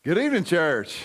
Good evening, church.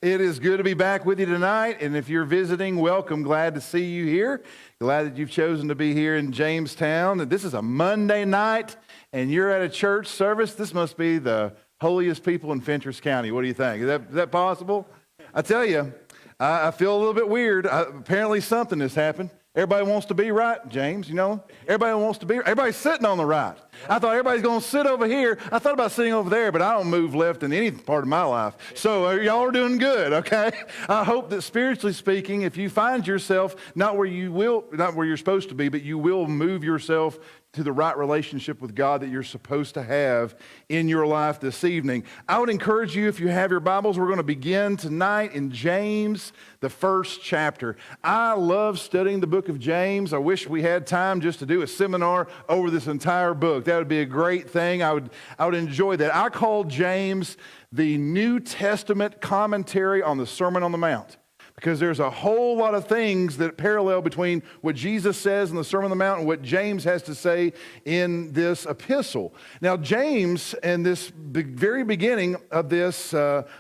It is good to be back with you tonight, and if you're visiting, welcome. Glad to see you here. Glad that you've chosen to be here in Jamestown. And this is a Monday night, and you're at a church service. This must be the holiest people in Fentress County. What do you think? Is that possible? I tell you, I feel a little bit weird. Apparently something has happened. Everybody wants to be right, James, you know. Everybody's sitting on the right. I thought everybody's going to sit over here. I thought about sitting over there, but I don't move left in any part of my life. So y'all are doing good, okay? I hope that spiritually speaking, if you find yourself not where you're supposed to be, but you will move yourself to the right relationship with God that you're supposed to have in your life this evening. I would encourage you, if you have your Bibles, we're going to begin tonight in James, the first chapter. I love studying the book of James. I wish we had time just to do a seminar over this entire book. That would be a great thing. I would enjoy that. I call James the New Testament commentary on the Sermon on the Mount, because there's a whole lot of things that parallel between what Jesus says in the Sermon on the Mount and what James has to say in this epistle. Now, James, in this very beginning of this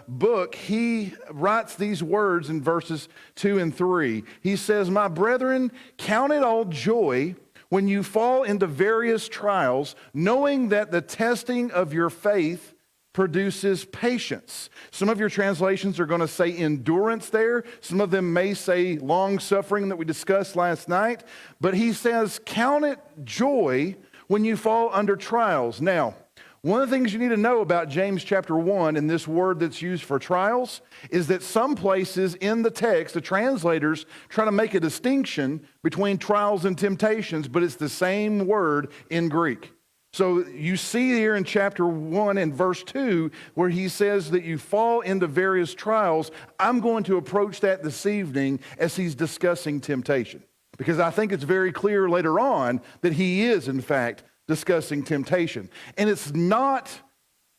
book, he writes these words in verses 2 and 3. He says, "My brethren, count it all joy when you fall into various trials, knowing that the testing of your faith produces patience." Some of your translations are going to say endurance there. Some of them may say long suffering that we discussed last night. But he says, count it joy when you fall under trials. Now, one of the things you need to know about James chapter 1 and this word that's used for trials is that some places in the text, the translators try to make a distinction between trials and temptations, but it's the same word in Greek. So you see here in chapter 1 and verse 2 where he says that you fall into various trials. I'm going to approach that this evening as he's discussing temptation, because I think it's very clear later on that he is, in fact, discussing temptation. And it's not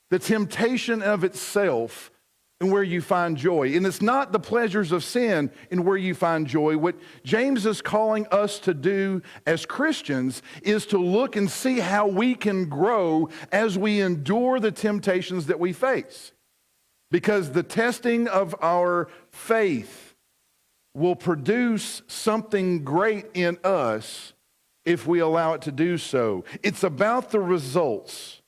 the temptation of itself and where you find joy. And it's not the pleasures of sin in where you find joy. What James is calling us to do as Christians is to look and see how we can grow as we endure the temptations that we face. Because the testing of our faith will produce something great in us if we allow it to do so. It's about the results.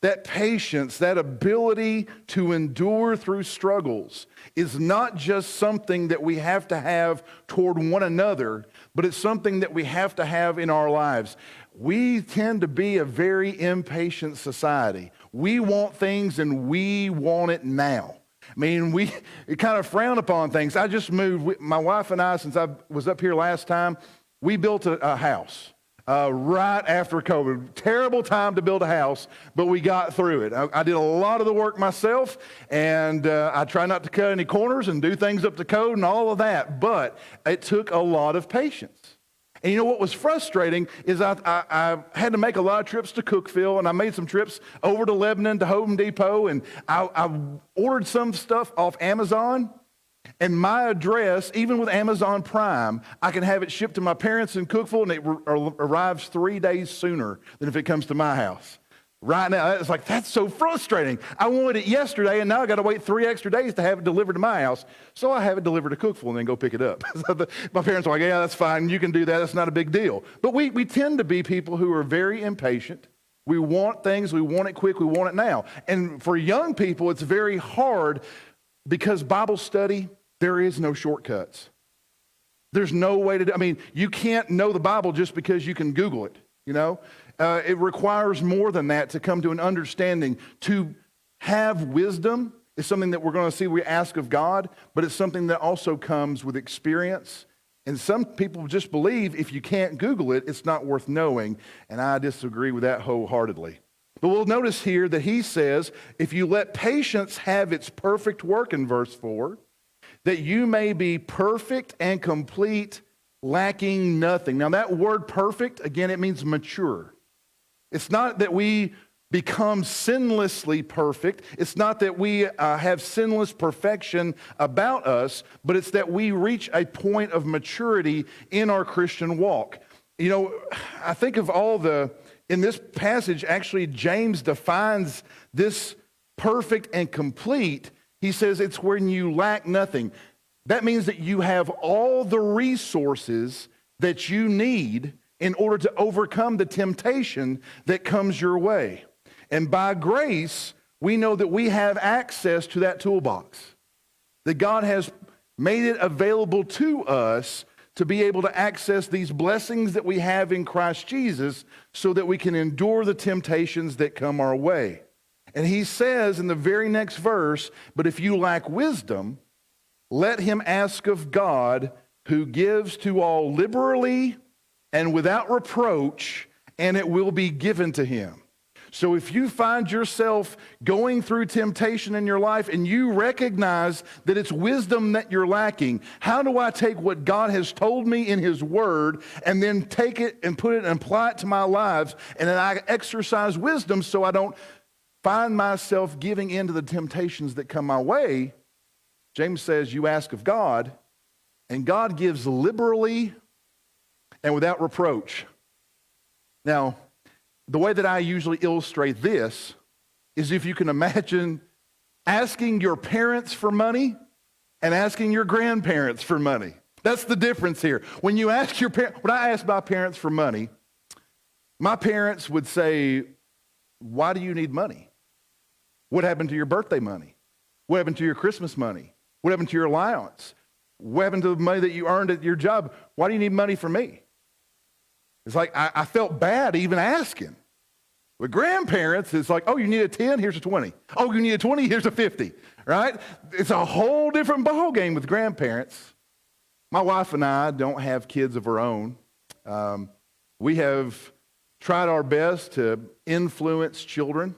That patience, that ability to endure through struggles is not just something that we have to have toward one another, but it's something that we have to have in our lives. We tend to be a very impatient society. We want things and we want it now. I mean, we kind of frown upon things. I just moved, my wife and I, since I was up here last time, we built a house. Right after COVID. Terrible time to build a house, but we got through it. I did a lot of the work myself, and I try not to cut any corners and do things up to code and all of that, but it took a lot of patience. And you know what was frustrating is I had to make a lot of trips to Cookeville, and I made some trips over to Lebanon to Home Depot, and I ordered some stuff off Amazon. And my address, even with Amazon Prime, I can have it shipped to my parents in Cookeville, and it arrives 3 days sooner than if it comes to my house. Right now, it's like, that's so frustrating. I wanted it yesterday, and now I got to wait 3 extra days to have it delivered to my house. So I have it delivered to Cookeville and then go pick it up. So my parents are like, yeah, that's fine. You can do that. That's not a big deal. But we tend to be people who are very impatient. We want things. We want it quick. We want it now. And for young people, it's very hard because Bible study, there is no shortcuts. There's no way to do, I mean, you can't know the Bible just because you can Google it, you know? It requires more than that to come to an understanding. To have wisdom is something that we're going to see we ask of God, but it's something that also comes with experience. And some people just believe if you can't Google it, it's not worth knowing, and I disagree with that wholeheartedly. But we'll notice here that he says, if you let patience have its perfect work in verse 4, that you may be perfect and complete, lacking nothing. Now that word perfect, again, it means mature. It's not that we become sinlessly perfect. It's not that we have sinless perfection about us, but it's that we reach a point of maturity in our Christian walk. You know, I think of in this passage, actually, James defines this perfect and complete, he says it's when you lack nothing. That means that you have all the resources that you need in order to overcome the temptation that comes your way. And by grace, we know that we have access to that toolbox, that God has made it available to us to be able to access these blessings that we have in Christ Jesus so that we can endure the temptations that come our way. And he says in the very next verse, but if you lack wisdom, let him ask of God, who gives to all liberally and without reproach, and it will be given to him. So if you find yourself going through temptation in your life and you recognize that it's wisdom that you're lacking, how do I take what God has told me in his word and then take it and put it and apply it to my lives, and then I exercise wisdom so I don't find myself giving in to the temptations that come my way? James says you ask of God, and God gives liberally and without reproach. Now, the way that I usually illustrate this is if you can imagine asking your parents for money and asking your grandparents for money. That's the difference here. When you ask your parents, when I ask my parents for money, my parents would say, why do you need money? What happened to your birthday money? What happened to your Christmas money? What happened to your allowance? What happened to the money that you earned at your job? Why do you need money from me? It's like I felt bad even asking. With grandparents, it's like, oh, you need a 10? Here's a 20. Oh, you need a 20? Here's a 50, right? It's a whole different ball game with grandparents. My wife and I don't have kids of our own. We have tried our best to influence children,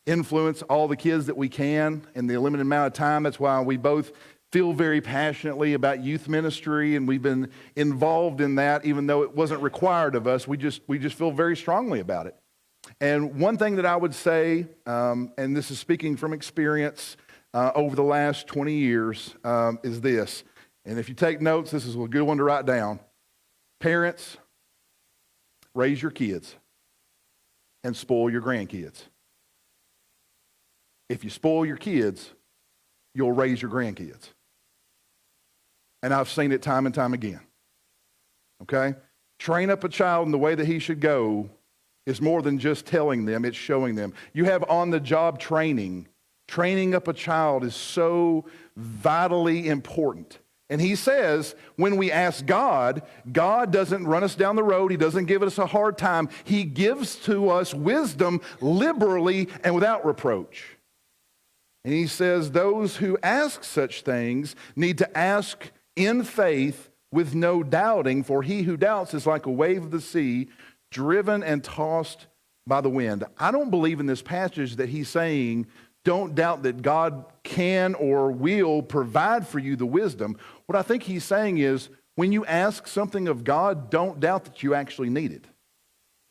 influence all the kids that we can in the limited amount of time. That's why we both feel very passionately about youth ministry, and we've been involved in that even though it wasn't required of us. We just feel very strongly about it. And one thing that I would say, and this is speaking from experience over the last 20 years, is this. And if you take notes, this is a good one to write down. Parents, raise your kids and spoil your grandkids. If you spoil your kids, you'll raise your grandkids. And I've seen it time and time again. Okay? Train up a child in the way that he should go is more than just telling them, it's showing them. You have on-the-job training. Training up a child is so vitally important. And he says, when we ask God, God doesn't run us down the road. He doesn't give us a hard time. He gives to us wisdom liberally and without reproach. And he says those who ask such things need to ask in faith with no doubting, for he who doubts is like a wave of the sea, driven and tossed by the wind. I don't believe in this passage that he's saying, don't doubt that God can or will provide for you the wisdom. What I think he's saying is, when you ask something of God, don't doubt that you actually need it.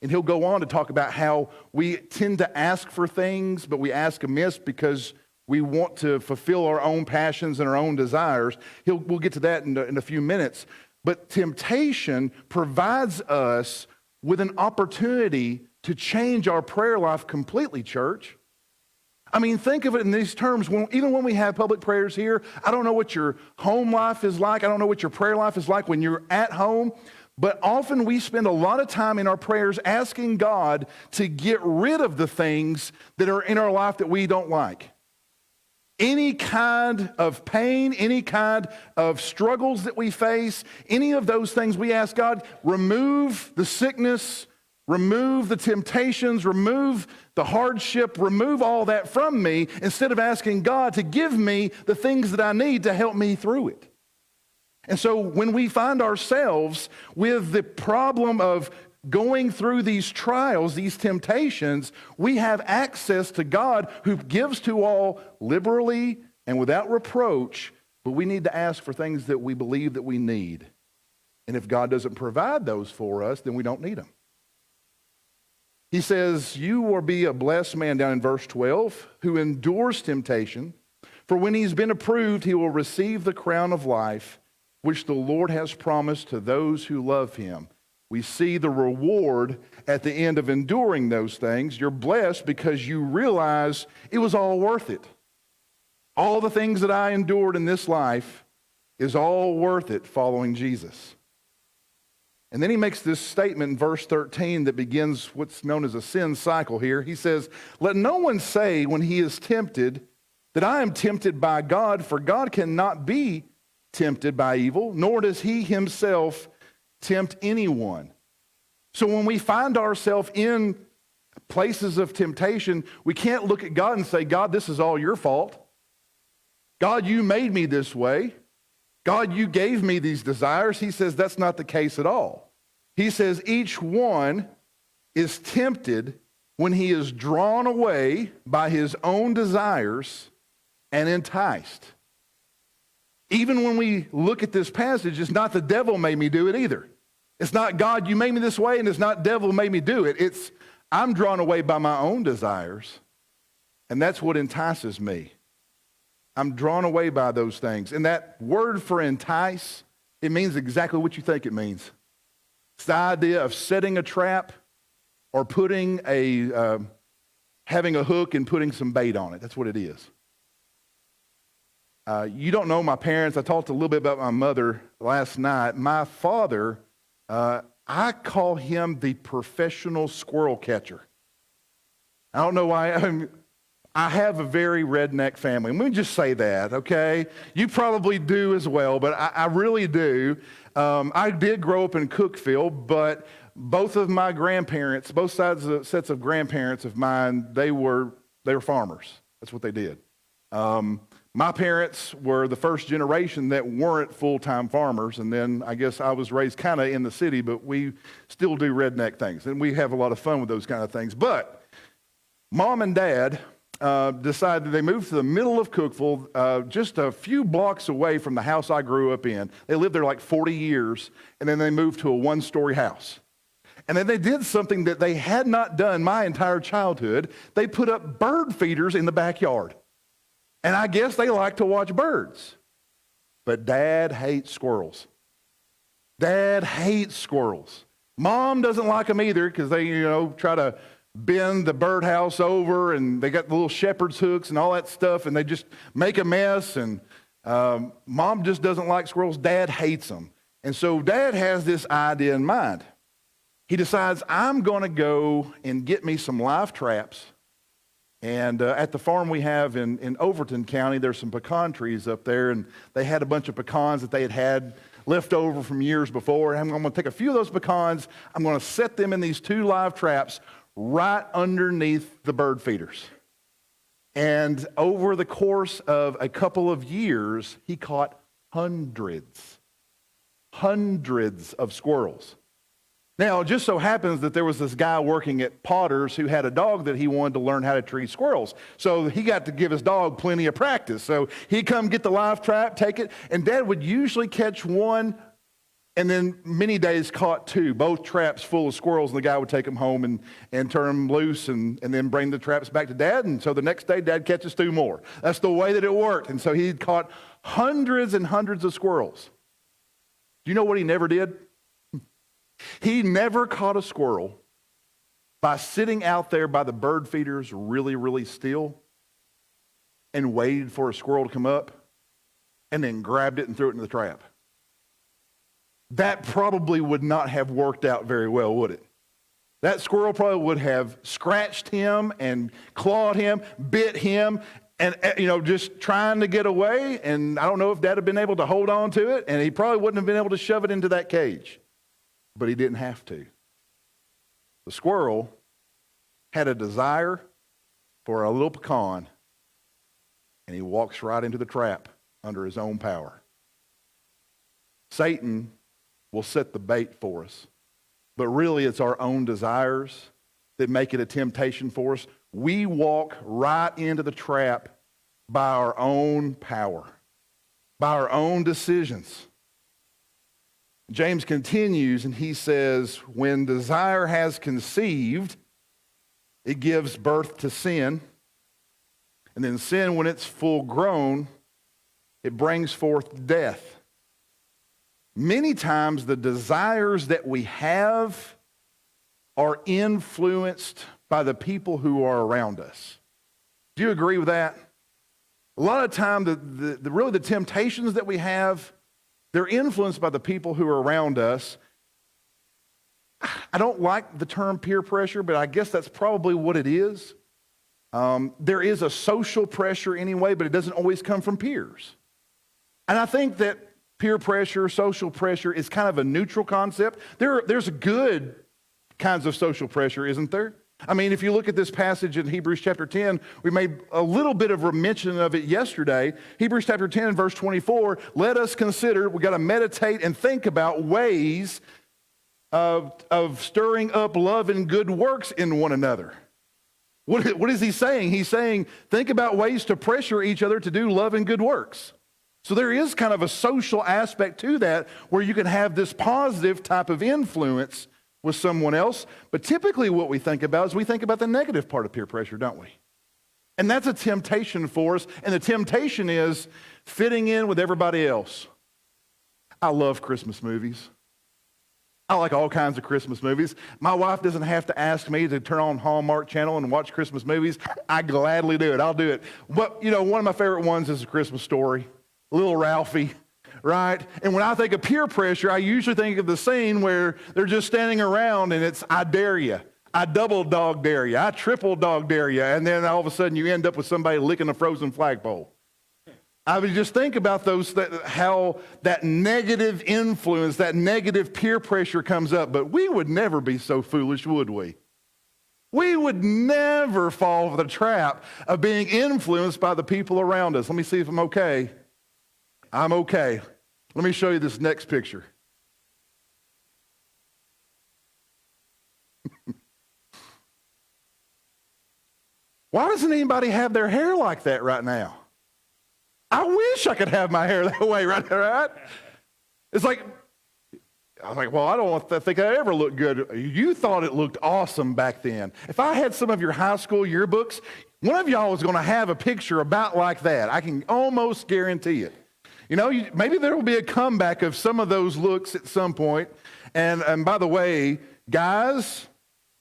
And he'll go on to talk about how we tend to ask for things, but we ask amiss because we want to fulfill our own passions and our own desires. We'll get to that in a few minutes. But temptation provides us with an opportunity to change our prayer life completely, church. I mean, think of it in these terms. Even when we have public prayers here, I don't know what your home life is like. I don't know what your prayer life is like when you're at home. But often we spend a lot of time in our prayers asking God to get rid of the things that are in our life that we don't like. Any kind of pain, any kind of struggles that we face, any of those things, we ask God, remove the sickness, remove the temptations, remove the hardship, remove all that from me, instead of asking God to give me the things that I need to help me through it. And so when we find ourselves with the problem of going through these trials, these temptations, we have access to God who gives to all liberally and without reproach, but we need to ask for things that we believe that we need. And if God doesn't provide those for us, then we don't need them. He says, you will be a blessed man, down in verse 12, who endures temptation, for when he's been approved, he will receive the crown of life, which the Lord has promised to those who love him. we see the reward at the end of enduring those things. You're blessed because you realize it was all worth it. All the things that I endured in this life is all worth it following Jesus. And then he makes this statement in verse 13 that begins what's known as a sin cycle here. He says, "Let no one say when he is tempted that I am tempted by God, for God cannot be tempted by evil, nor does he himself tempt anyone." So when we find ourselves in places of temptation, we can't look at God and say, "God, this is all your fault. God, you made me this way. God, you gave me these desires." He says that's not the case at all. He says each one is tempted when he is drawn away by his own desires and enticed. Even when we look at this passage, it's not the devil made me do it either. It's not God, you made me this way, and it's not devil made me do it. It's I'm drawn away by my own desires, and that's what entices me. I'm drawn away by those things. And that word for entice, it means exactly what you think it means. It's the idea of setting a trap or putting having a hook and putting some bait on it. That's what it is. You don't know my parents. I talked a little bit about my mother last night. My father, I call him the professional squirrel catcher. I don't know why. I have a very redneck family. Let me just say that, okay? You probably do as well, but I really do. I did grow up in Cookeville, but both of my grandparents, both sets of grandparents of mine, they were farmers. That's what they did. My parents were the first generation that weren't full-time farmers, and then I guess I was raised kind of in the city, but we still do redneck things, and we have a lot of fun with those kind of things. But Mom and Dad decided they moved to the middle of Cookeville, just a few blocks away from the house I grew up in. They lived there like 40 years, and then they moved to a one-story house. And then they did something that they had not done my entire childhood. They put up bird feeders in the backyard. And I guess they like to watch birds. But Dad hates squirrels. Dad hates squirrels. Mom doesn't like them either because they, try to bend the birdhouse over, and they got the little shepherd's hooks and all that stuff, and they just make a mess. And Mom just doesn't like squirrels. Dad hates them. And so Dad has this idea in mind. He decides, I'm going to go and get me some live traps. And at the farm we have in Overton County, there's some pecan trees up there, and they had a bunch of pecans that they had left over from years before. And I'm going to take a few of those pecans, I'm going to set them in these 2 live traps right underneath the bird feeders. And over the course of a couple of years, he caught hundreds of squirrels. Now, it just so happens that there was this guy working at Potter's who had a dog that he wanted to learn how to treat squirrels. So he got to give his dog plenty of practice. So he'd come get the live trap, take it, and Dad would usually catch one, and then many days caught 2, both traps full of squirrels, and the guy would take them home and turn them loose and then bring the traps back to Dad. And so the next day, Dad catches 2 more. That's the way that it worked. And so he'd caught hundreds and hundreds of squirrels. Do you know what he never did? He never caught a squirrel by sitting out there by the bird feeders really, really still and waited for a squirrel to come up and then grabbed it and threw it in the trap. That probably would not have worked out very well, would it? That squirrel probably would have scratched him and clawed him, bit him, and just trying to get away. And I don't know if Dad had been able to hold on to it, and he probably wouldn't have been able to shove it into that cage. But he didn't have to. The squirrel had a desire for a little pecan, and he walks right into the trap under his own power. Satan will set the bait for us, but really it's our own desires that make it a temptation for us. We walk right into the trap by our own power, by our own decisions. James continues and he says, when desire has conceived, it gives birth to sin. And then sin, when it's full grown, it brings forth death. Many times the desires that we have are influenced by the people who are around us. Do you agree with that? A lot of time, really the temptations that we have, they're influenced by the people who are around us. I don't like the term peer pressure, but I guess that's probably what it is. There is a social pressure anyway, but it doesn't always come from peers. And I think that peer pressure, social pressure is kind of a neutral concept. There's good kinds of social pressure, isn't there? I mean, if you look at this passage in Hebrews chapter 10, we made a little bit of a mention of it yesterday. Hebrews chapter 10, verse 24, let us consider, we got to meditate and think about ways of stirring up love and good works in one another. What is he saying? He's saying, think about ways to pressure each other to do love and good works. So there is kind of a social aspect to that where you can have this positive type of influence with someone else. But typically what we think about is we think about the negative part of peer pressure, don't we? And that's a temptation for us. And the temptation is fitting in with everybody else. I love Christmas movies. I like all kinds of Christmas movies. My wife doesn't have to ask me to turn on Hallmark Channel and watch Christmas movies. I gladly do it. I'll do it. But, one of my favorite ones is A Christmas Story. Little Ralphie, right? And when I think of peer pressure, I usually think of the scene where they're just standing around and it's, I dare you. I double dog dare you. I triple dog dare you. And then all of a sudden you end up with somebody licking a frozen flagpole. I would just think about how that negative influence, that negative peer pressure comes up. But we would never be so foolish, would we? We would never fall for the trap of being influenced by the people around us. Let me see if I'm okay. I'm okay. Let me show you this next picture. Why doesn't anybody have their hair like that right now? I wish I could have my hair that way right there, right? It's like, I was like, well, I don't think I ever looked good. You thought it looked awesome back then. If I had some of your high school yearbooks, one of y'all was going to have a picture about like that. I can almost guarantee it. Maybe there will be a comeback of some of those looks at some point. And by the way, guys,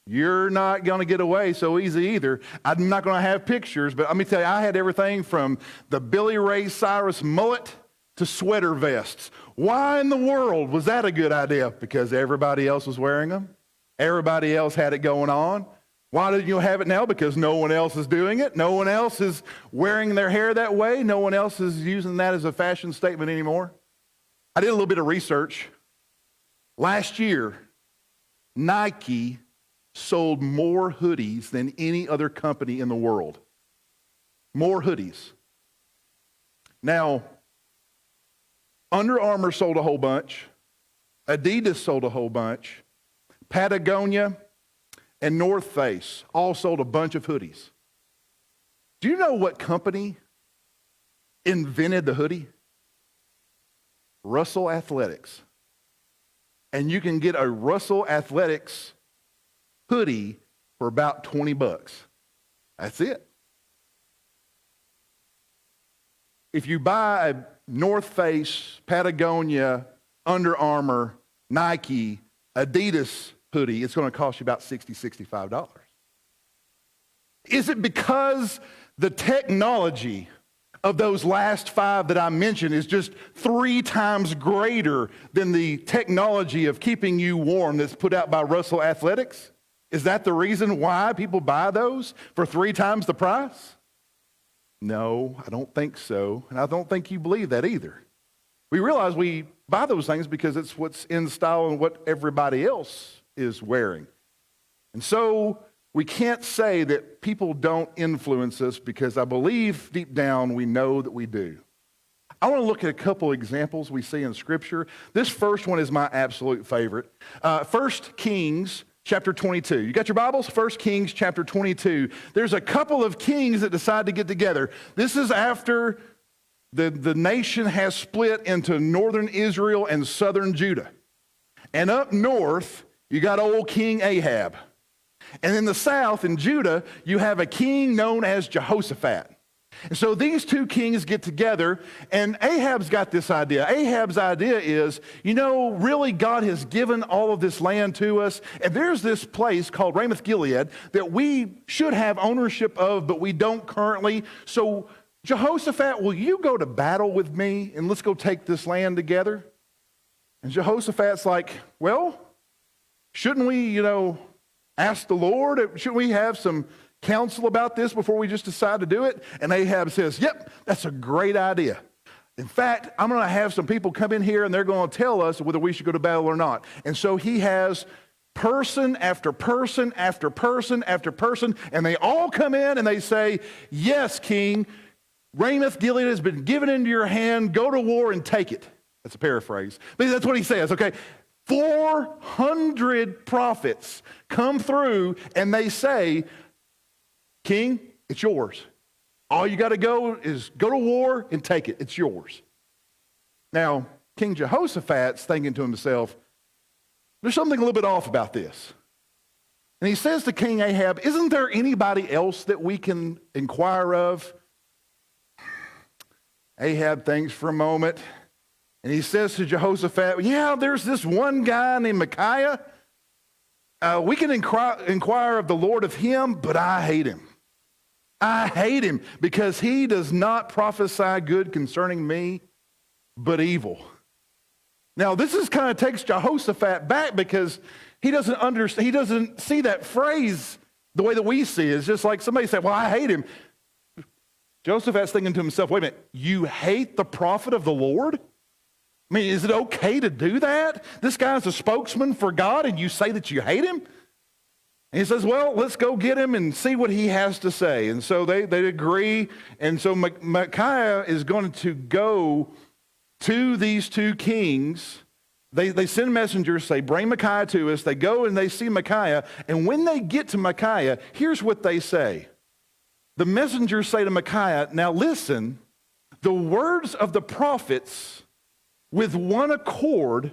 you're not going to get away so easy either. I'm not going to have pictures, but let me tell you, I had everything from the Billy Ray Cyrus mullet to sweater vests. Why in the world was that a good idea? Because everybody else was wearing them. Everybody else had it going on. Why did you have it now? Because no one else is doing it. No one else is wearing their hair that way. No one else is using that as a fashion statement anymore. I did a little bit of research. Last year, Nike sold more hoodies than any other company in the world. More hoodies. Now, Under Armour sold a whole bunch. Adidas sold a whole bunch. Patagonia and North Face all sold a bunch of hoodies. Do you know what company invented the hoodie? Russell Athletics. And you can get a Russell Athletics hoodie for about $20. That's it. If you buy a North Face, Patagonia, Under Armour, Nike, Adidas hoodie, it's going to cost you about $60, $65. Is it because the technology of those last five that I mentioned is just 3 times greater than the technology of keeping you warm that's put out by Russell Athletics? Is that the reason why people buy those for 3 times the price? No, I don't think so. And I don't think you believe that either. We realize we buy those things because it's what's in style and what everybody else is wearing. And so we can't say that people don't influence us because I believe deep down we know that we do. I want to look at a couple examples we see in Scripture. This first one is my absolute favorite. 1 Kings chapter 22. You got your Bibles? 1 Kings chapter 22. There's a couple of kings that decide to get together. This is after the nation has split into northern Israel and southern Judah. And up north, you got old King Ahab. And in the south, in Judah, you have a king known as Jehoshaphat. And so these two kings get together, and Ahab's got this idea. Ahab's idea is, really God has given all of this land to us, and there's this place called Ramoth Gilead that we should have ownership of, but we don't currently. So Jehoshaphat, will you go to battle with me, and let's go take this land together? And Jehoshaphat's like, well, shouldn't we, ask the Lord? Shouldn't we have some counsel about this before we just decide to do it? And Ahab says, yep, that's a great idea. In fact, I'm going to have some people come in here and they're going to tell us whether we should go to battle or not. And so he has person after person after person after person, and they all come in and they say, yes, King, Ramoth Gilead has been given into your hand. Go to war and take it. That's a paraphrase. But that's what he says, okay? 400 prophets come through and they say, King, it's yours. All you got to go is go to war and take it. It's yours. Now, King Jehoshaphat's thinking to himself, there's something a little bit off about this. And he says to King Ahab, isn't there anybody else that we can inquire of? Ahab thinks for a moment, and he says to Jehoshaphat, yeah, there's this one guy named Micaiah. We can inquire of the Lord of him, but I hate him. I hate him because he does not prophesy good concerning me, but evil. Now, this is kind of takes Jehoshaphat back because he doesn't understand, he doesn't see that phrase the way that we see it. It's just like somebody said, well, I hate him. Jehoshaphat's thinking to himself, wait a minute, you hate the prophet of the Lord? I mean, is it okay to do that? This guy's a spokesman for God and you say that you hate him? And he says, well, let's go get him and see what he has to say. And so they agree. And so Micaiah is going to go to these two kings. They send messengers, say, bring Micaiah to us. They go and they see Micaiah. And when they get to Micaiah, here's what they say. The messengers say to Micaiah, now listen, the words of the prophets with one accord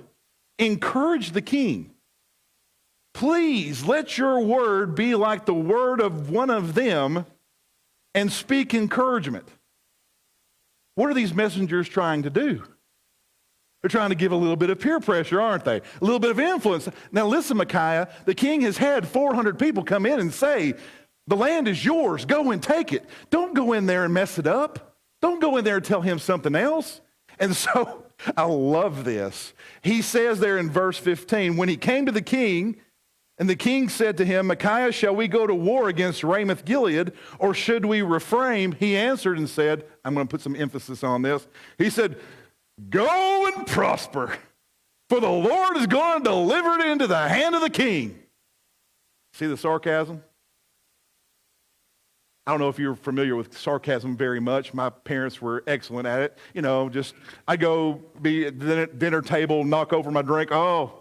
encourage the king. Please let your word be like the word of one of them and speak encouragement. What are these messengers trying to do? They're trying to give a little bit of peer pressure, aren't they? A little bit of influence. Now listen, Micaiah, the king has had 400 people come in and say, the land is yours, go and take it. Don't go in there and mess it up. Don't go in there and tell him something else. And so, I love this. He says there in verse 15, when he came to the king, and the king said to him, Micaiah, shall we go to war against Ramoth Gilead, or should we refrain? He answered and said, I'm going to put some emphasis on this. He said, go and prosper, for the Lord is going to deliver it into the hand of the king. See the sarcasm? I don't know if you're familiar with sarcasm very much. My parents were excellent at it. I go be at the dinner table, knock over my drink. Oh,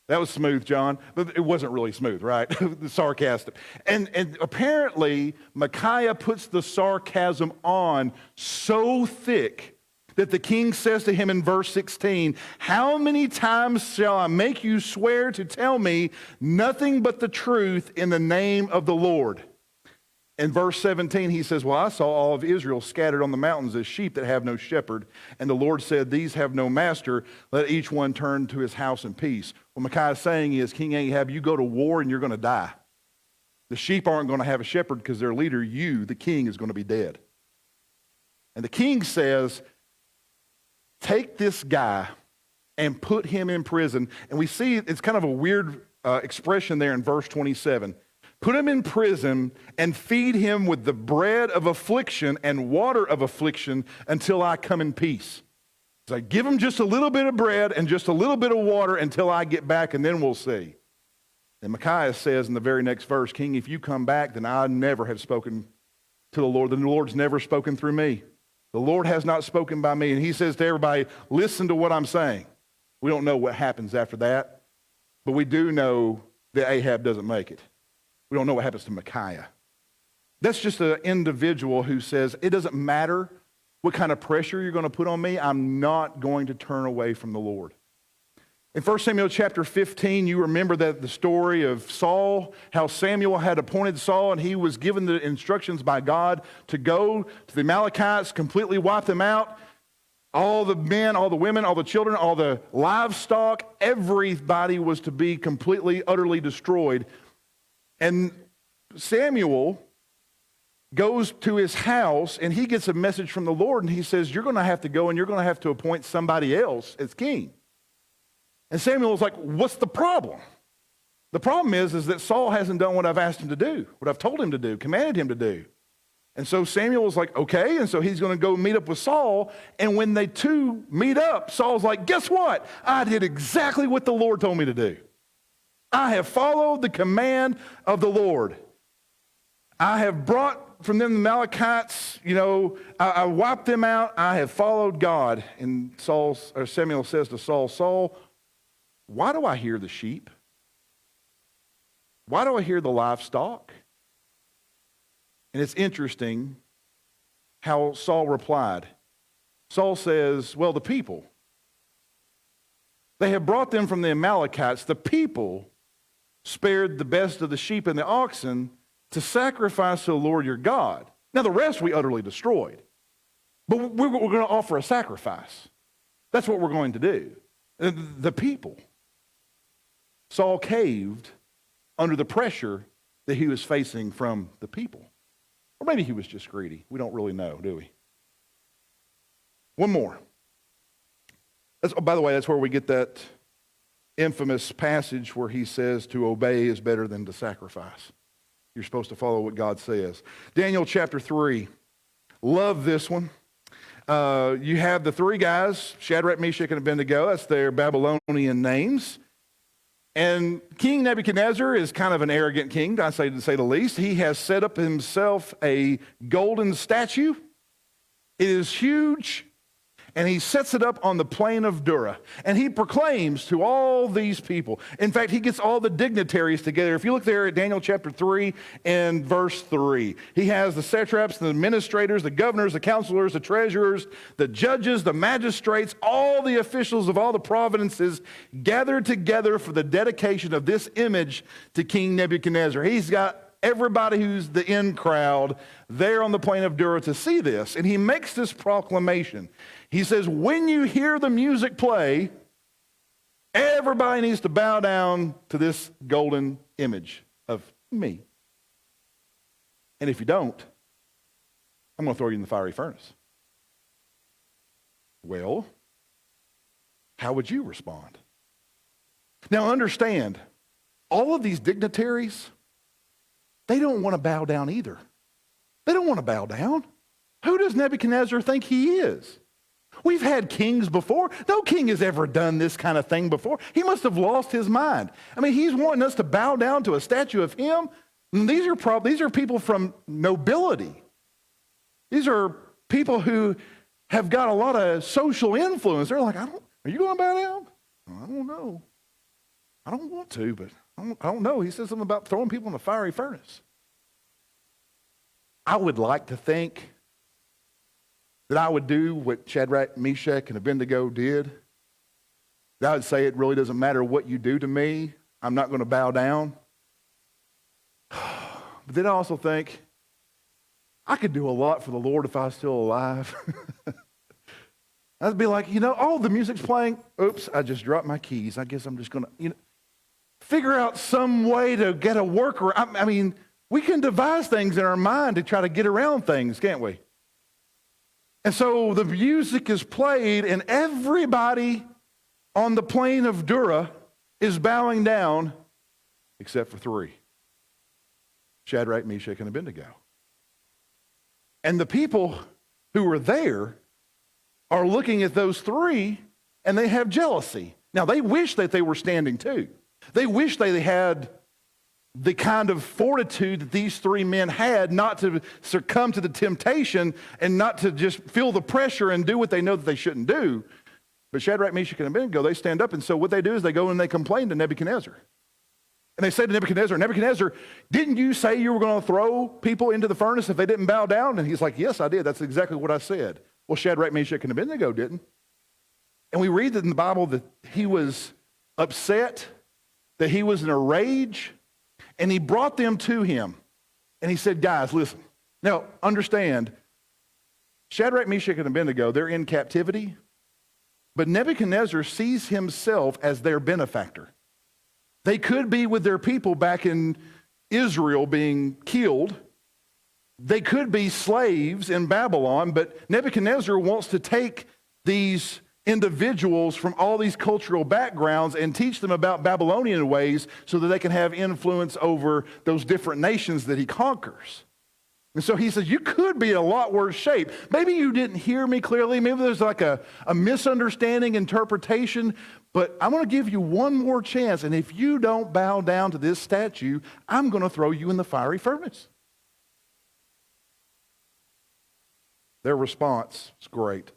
that was smooth, John. But it wasn't really smooth, right? Sarcastic. And apparently, Micaiah puts the sarcasm on so thick that the king says to him in verse 16, how many times shall I make you swear to tell me nothing but the truth in the name of the Lord? In verse 17, he says, well, I saw all of Israel scattered on the mountains as sheep that have no shepherd. And the Lord said, these have no master. Let each one turn to his house in peace. What Micaiah is saying is, King Ahab, you go to war and you're going to die. The sheep aren't going to have a shepherd because their leader, you, the king, is going to be dead. And the king says, take this guy and put him in prison. And we see it's kind of a weird expression there in verse 27. Put him in prison and feed him with the bread of affliction and water of affliction until I come in peace. So give him just a little bit of bread and just a little bit of water until I get back, and then we'll see. And Micaiah says in the very next verse, King, if you come back, then I never have spoken to the Lord. Then the Lord's never spoken through me. The Lord has not spoken by me. And he says to everybody, listen to what I'm saying. We don't know what happens after that, but we do know that Ahab doesn't make it. We don't know what happens to Micaiah. That's just an individual who says, it doesn't matter what kind of pressure you're going to put on me, I'm not going to turn away from the Lord. In 1 Samuel chapter 15, you remember that the story of Saul, how Samuel had appointed Saul and he was given the instructions by God to go to the Amalekites, completely wipe them out. All the men, all the women, all the children, all the livestock, everybody was to be completely, utterly destroyed. And Samuel goes to his house and he gets a message from the Lord and he says, you're going to have to go and you're going to have to appoint somebody else as king. And Samuel was like, what's the problem? The problem is that Saul hasn't done what I've asked him to do, what I've told him to do, commanded him to do. And so Samuel was like, okay. And so he's going to go meet up with Saul. And when they two meet up, Saul's like, guess what? I did exactly what the Lord told me to do. I have followed the command of the Lord. I have brought from them the Amalekites, I wiped them out. I have followed God. And Samuel says to Saul, Saul, why do I hear the sheep? Why do I hear the livestock? And it's interesting how Saul replied. Saul says, well, the people. They have brought them from the Amalekites. The people spared the best of the sheep and the oxen to sacrifice to the Lord your God. Now, the rest we utterly destroyed. But we're going to offer a sacrifice. That's what we're going to do. The people. Saul caved under the pressure that he was facing from the people. Or maybe he was just greedy. We don't really know, do we? One more. By the way, that's where we get that infamous passage where he says to obey is better than to sacrifice. You're supposed to follow what God says. Daniel chapter 3. Love this one. You have the three guys, Shadrach, Meshach, and Abednego. That's their Babylonian names. And King Nebuchadnezzar is kind of an arrogant king, to say the least. He has set up himself a golden statue. It is huge, and he sets it up on the plain of Dura. And he proclaims to all these people. In fact, he gets all the dignitaries together. If you look there at Daniel chapter 3 and verse 3, he has the satraps, the administrators, the governors, the counselors, the treasurers, the judges, the magistrates, all the officials of all the provinces gathered together for the dedication of this image to King Nebuchadnezzar. He's got everybody who's the in crowd there on the plain of Dura to see this. And he makes this proclamation. He says, when you hear the music play, everybody needs to bow down to this golden image of me. And if you don't, I'm going to throw you in the fiery furnace. Well, how would you respond? Now understand, all of these dignitaries, they don't want to bow down either. They don't want to bow down. Who does Nebuchadnezzar think he is? We've had kings before. No king has ever done this kind of thing before. He must have lost his mind. I mean, he's wanting us to bow down to a statue of him. And these are people from nobility. These are people who have got a lot of social influence. They're like, are you going to bow down? I don't know. I don't want to, but I don't know. He says something about throwing people in the fiery furnace. I would like to think that I would do what Shadrach, Meshach, and Abednego did. That I would say it really doesn't matter what you do to me. I'm not going to bow down. But then I also think I could do a lot for the Lord if I was still alive. I'd be like, the music's playing. Oops, I just dropped my keys. I guess I'm just going to, figure out some way to get a worker. I mean, we can devise things in our mind to try to get around things, can't we? And so the music is played, and everybody on the plain of Dura is bowing down, except for three: Shadrach, Meshach, and Abednego. And the people who were there are looking at those three, and they have jealousy. Now, they wish that they were standing too. They wish they had the kind of fortitude that these three men had, not to succumb to the temptation and not to just feel the pressure and do what they know that they shouldn't do. But Shadrach, Meshach, and Abednego, they stand up, and so what they do is they go and they complain to Nebuchadnezzar. And they say to Nebuchadnezzar, Nebuchadnezzar, didn't you say you were going to throw people into the furnace if they didn't bow down? And he's like, yes, I did. That's exactly what I said. Well, Shadrach, Meshach, and Abednego didn't. And we read that in the Bible that he was upset, that he was in a rage, and he brought them to him. And he said, guys, listen. Now, understand, Shadrach, Meshach, and Abednego, they're in captivity, but Nebuchadnezzar sees himself as their benefactor. They could be with their people back in Israel being killed. They could be slaves in Babylon, but Nebuchadnezzar wants to take these individuals from all these cultural backgrounds and teach them about Babylonian ways so that they can have influence over those different nations that he conquers. And so he says, you could be in a lot worse shape. Maybe you didn't hear me clearly. Maybe there's like a misunderstanding interpretation, but I'm going to give you one more chance. And if you don't bow down to this statue, I'm going to throw you in the fiery furnace. Their response is great.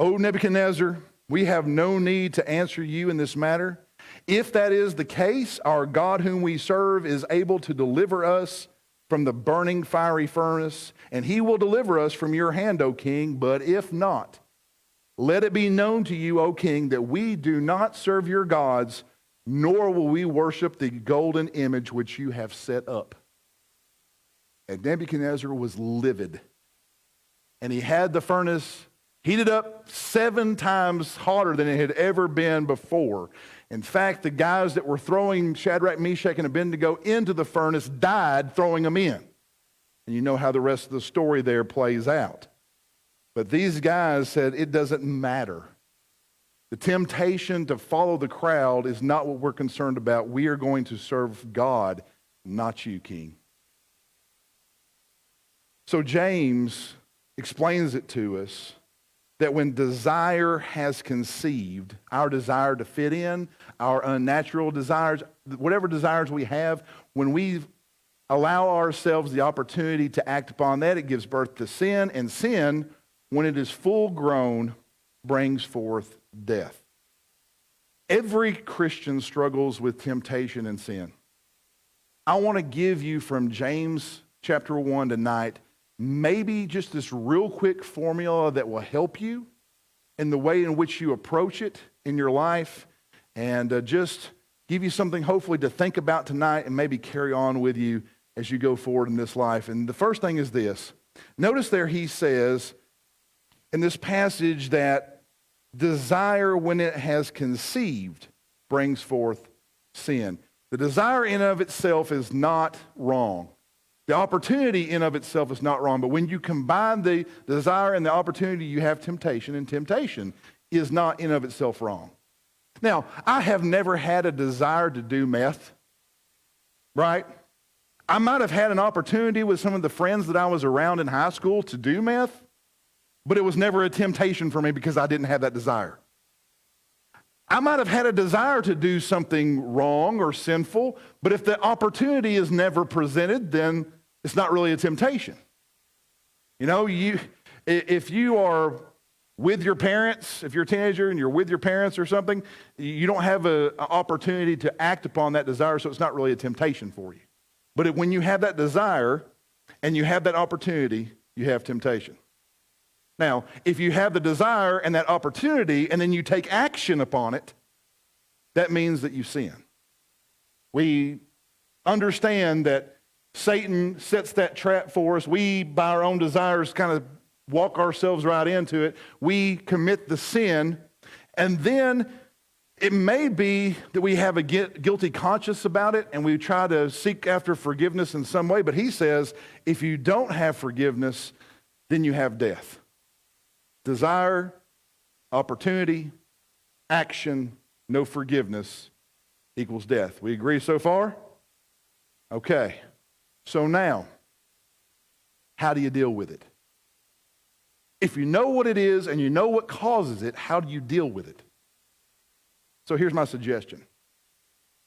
O Nebuchadnezzar, we have no need to answer you in this matter. If that is the case, our God whom we serve is able to deliver us from the burning fiery furnace, and he will deliver us from your hand, O king. But if not, let it be known to you, O king, that we do not serve your gods, nor will we worship the golden image which you have set up. And Nebuchadnezzar was livid, and he had the furnace heated up 7 times hotter than it had ever been before. In fact, the guys that were throwing Shadrach, Meshach, and Abednego into the furnace died throwing them in. And you know how the rest of the story there plays out. But these guys said, it doesn't matter. The temptation to follow the crowd is not what we're concerned about. We are going to serve God, not you, king. So James explains it to us that when desire has conceived, our desire to fit in, our unnatural desires, whatever desires we have, when we allow ourselves the opportunity to act upon that, it gives birth to sin, and sin, when it is full grown, brings forth death. Every Christian struggles with temptation and sin. I want to give you from James chapter 1 tonight maybe just this real quick formula that will help you in the way in which you approach it in your life, and just give you something hopefully to think about tonight and maybe carry on with you as you go forward in this life. And the first thing is this. Notice there he says in this passage that desire, when it has conceived, brings forth sin. The desire in of itself is not wrong. The opportunity in of itself is not wrong, but when you combine the desire and the opportunity, you have temptation, and temptation is not in of itself wrong. Now, I have never had a desire to do meth, right? I might have had an opportunity with some of the friends that I was around in high school to do meth, but it was never a temptation for me because I didn't have that desire. I might have had a desire to do something wrong or sinful, but if the opportunity is never presented, then it's not really a temptation. You know, if you are with your parents, if you're a teenager and you're with your parents or something, you don't have an opportunity to act upon that desire, so it's not really a temptation for you. But when you have that desire and you have that opportunity, you have temptation. Now, if you have the desire and that opportunity and then you take action upon it, that means that you sin. We understand that Satan sets that trap for us. We, by our own desires, kind of walk ourselves right into it. We commit the sin, and then it may be that we have a guilty conscience about it and we try to seek after forgiveness in some way. But he says, if you don't have forgiveness, then you have death. Desire, opportunity, action, no forgiveness equals death. We agree so far? Okay. So now, how do you deal with it? If you know what it is and you know what causes it, how do you deal with it? So here's my suggestion.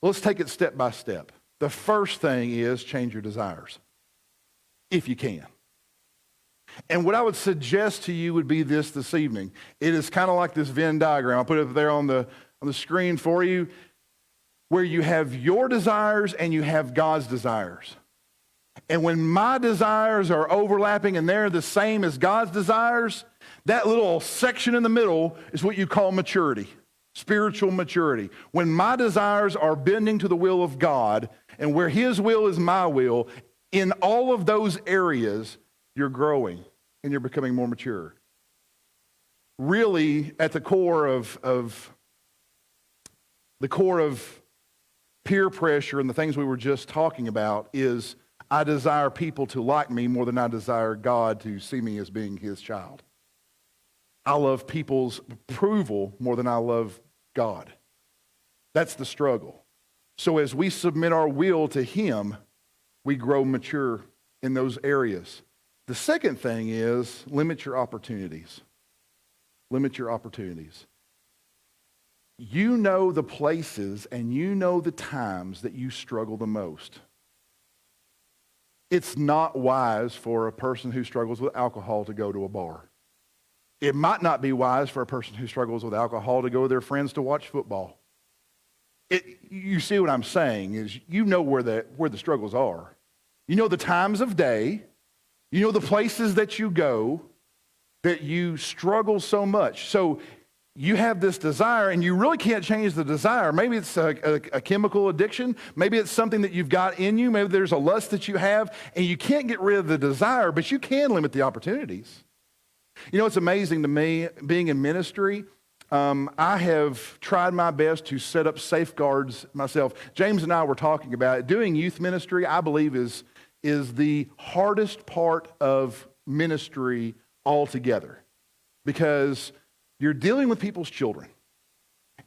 Let's take it step by step. The first thing is change your desires, if you can. And what I would suggest to you would be this evening. It is kind of like this Venn diagram. I'll put it up there on the screen for you, where you have your desires and you have God's desires. And when my desires are overlapping and they're the same as God's desires, that little section in the middle is what you call maturity. spiritual maturity. When my desires are bending to the will of God and where His will is my will, in all of those areas, you're growing and you're becoming more mature. Really, at the core of peer pressure and the things we were just talking about is I desire people to like me more than I desire God to see me as being His child. I love people's approval more than I love God. That's the struggle. So as we submit our will to Him, we grow mature in those areas. The second thing is limit your opportunities. Limit your opportunities. You know the places and you know the times that you struggle the most. It's not wise for a person who struggles with alcohol to go to a bar. It might not be wise for a person who struggles with alcohol to go with their friends to watch football. You see what I'm saying is you know where the struggles are. You know the times of day. You know the places that you go that you struggle so much. So you have this desire and you really can't change the desire. Maybe it's a chemical addiction. Maybe it's something that you've got in you. Maybe there's a lust that you have and you can't get rid of the desire, but you can limit the opportunities. You know, it's amazing to me, being in ministry, I have tried my best to set up safeguards myself. James and I were talking about it. Doing youth ministry, I believe, is the hardest part of ministry altogether because you're dealing with people's children.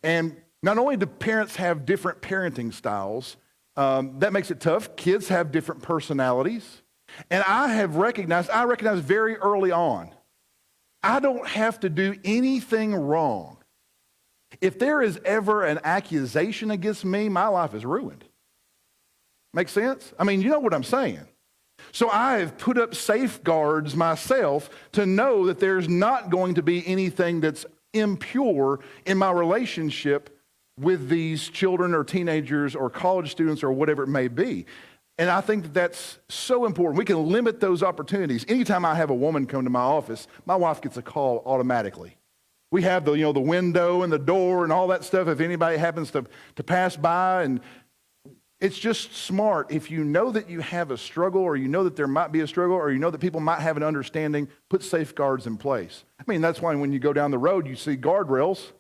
And not only do parents have different parenting styles, that makes it tough. Kids have different personalities. And I recognize very early on, I don't have to do anything wrong. If there is ever an accusation against me, my life is ruined. Make sense? I mean, you know what I'm saying. So I have put up safeguards myself to know that there's not going to be anything that's impure in my relationship with these children or teenagers or college students or whatever it may be. And I think that that's so important. We can limit those opportunities. Anytime I have a woman come to my office, my wife gets a call automatically. We have the window and the door and all that stuff if anybody happens to pass by. And it's just smart. If you know that you have a struggle or you know that there might be a struggle or you know that people might have an understanding, put safeguards in place. I mean, that's why when you go down the road, you see guardrails.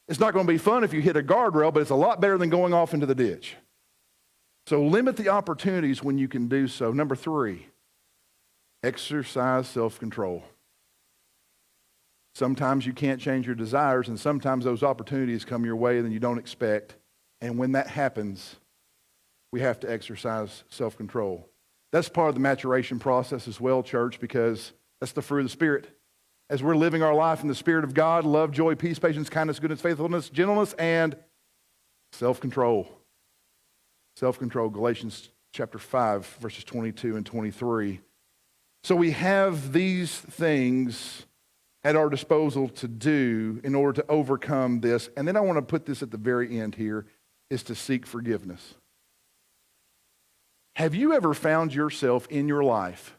It's not going to be fun if you hit a guardrail, but it's a lot better than going off into the ditch. So limit the opportunities when you can do so. Number 3, exercise self-control. Sometimes you can't change your desires, and sometimes those opportunities come your way that you don't expect. And when that happens, we have to exercise self-control. That's part of the maturation process as well, church, because that's the fruit of the Spirit. As we're living our life in the Spirit of God, love, joy, peace, patience, kindness, goodness, faithfulness, gentleness, and self-control. Self-control, Galatians chapter 5, verses 22 and 23. So we have these things at our disposal to do in order to overcome this. And then I want to put this at the very end here, is to seek forgiveness. Have you ever found yourself in your life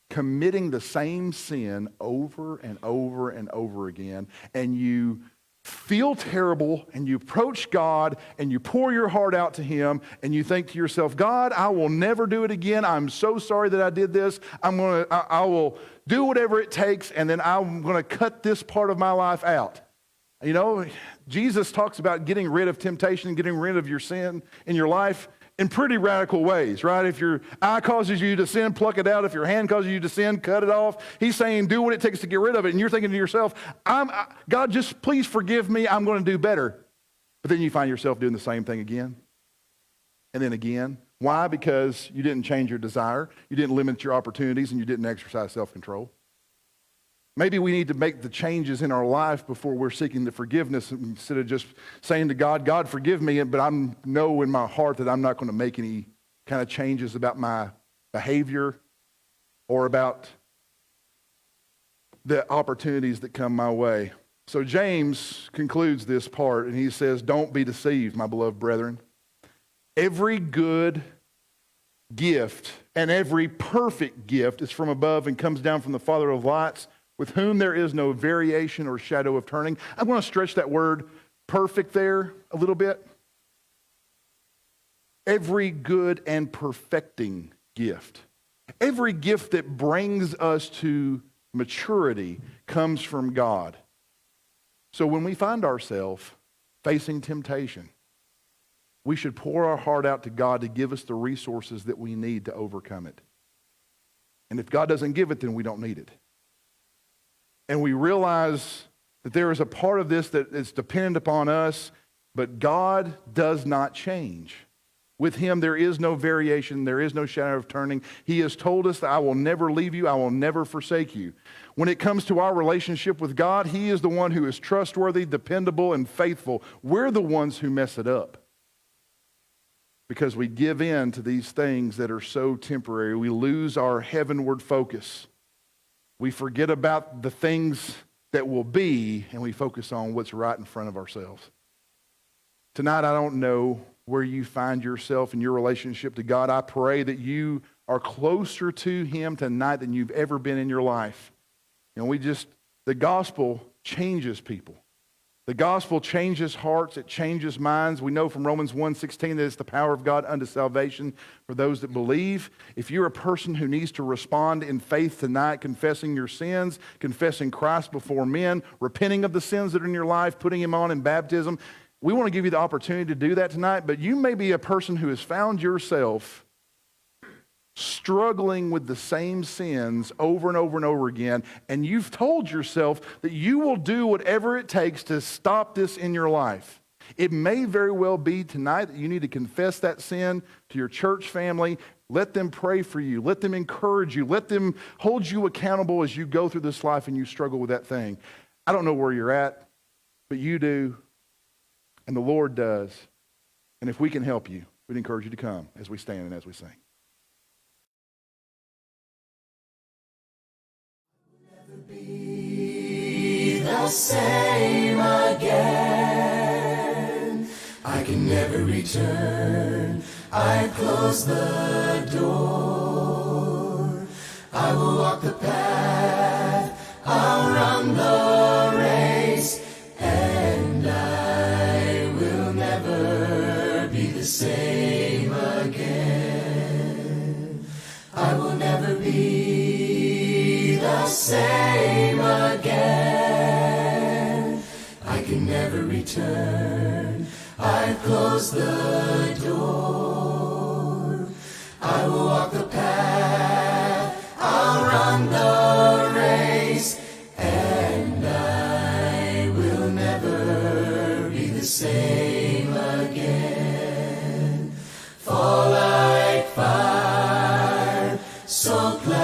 committing the same sin over and over and over again, and you feel terrible, and you approach God, and you pour your heart out to Him, and you think to yourself, God, I will never do it again. I'm so sorry that I did this. I will do whatever it takes, and then I'm going to cut this part of my life out. You know, Jesus talks about getting rid of temptation, getting rid of your sin in your life in pretty radical ways, right? If your eye causes you to sin, pluck it out. If your hand causes you to sin, cut it off. He's saying, do what it takes to get rid of it. And you're thinking to yourself, God, just please forgive me. I'm going to do better. But then you find yourself doing the same thing again and then again. Why? Because you didn't change your desire, you didn't limit your opportunities, and you didn't exercise self-control. Maybe we need to make the changes in our life before we're seeking the forgiveness instead of just saying to God, God, forgive me, but I know in my heart that I'm not going to make any kind of changes about my behavior or about the opportunities that come my way. So James concludes this part, and he says, don't be deceived, my beloved brethren. Every good gift and every perfect gift is from above and comes down from the Father of lights, with whom there is no variation or shadow of turning. I want to stretch that word perfect there a little bit. Every good and perfecting gift, every gift that brings us to maturity comes from God. So when we find ourselves facing temptation, we should pour our heart out to God to give us the resources that we need to overcome it. And if God doesn't give it, then we don't need it. And we realize that there is a part of this that is dependent upon us, but God does not change. With him, there is no variation. There is no shadow of turning. He has told us that I will never leave you. I will never forsake you. When it comes to our relationship with God, he is the one who is trustworthy, dependable, and faithful. We're the ones who mess it up because we give in to these things that are so temporary. We lose our heavenward focus. We forget about the things that will be, and we focus on what's right in front of ourselves. Tonight, I don't know where you find yourself in your relationship to God. I pray that you are closer to him tonight than you've ever been in your life. The gospel changes people. The gospel changes hearts. It changes minds. We know from Romans 1:16 that it's the power of God unto salvation for those that believe. If you're a person who needs to respond in faith tonight, confessing your sins, confessing Christ before men, repenting of the sins that are in your life, putting him on in baptism, we want to give you the opportunity to do that tonight, but you may be a person who has found yourself struggling with the same sins over and over and over again, and you've told yourself that you will do whatever it takes to stop this in your life. It may very well be tonight that you need to confess that sin to your church family. Let them pray for you. Let them encourage you. Let them hold you accountable as you go through this life and you struggle with that thing. I don't know where you're at, but you do. And the Lord does. And if we can help you, we'd encourage you to come as we stand and as we sing. Never be the same again. I can never return. I close the door. I will walk the path. I'll run the race. And I will never be the same again. I will never be the same again. I can never return. I've closed the door. I will walk the path. I'll run the race. And I will never be the same again. Fall like fire, so clever.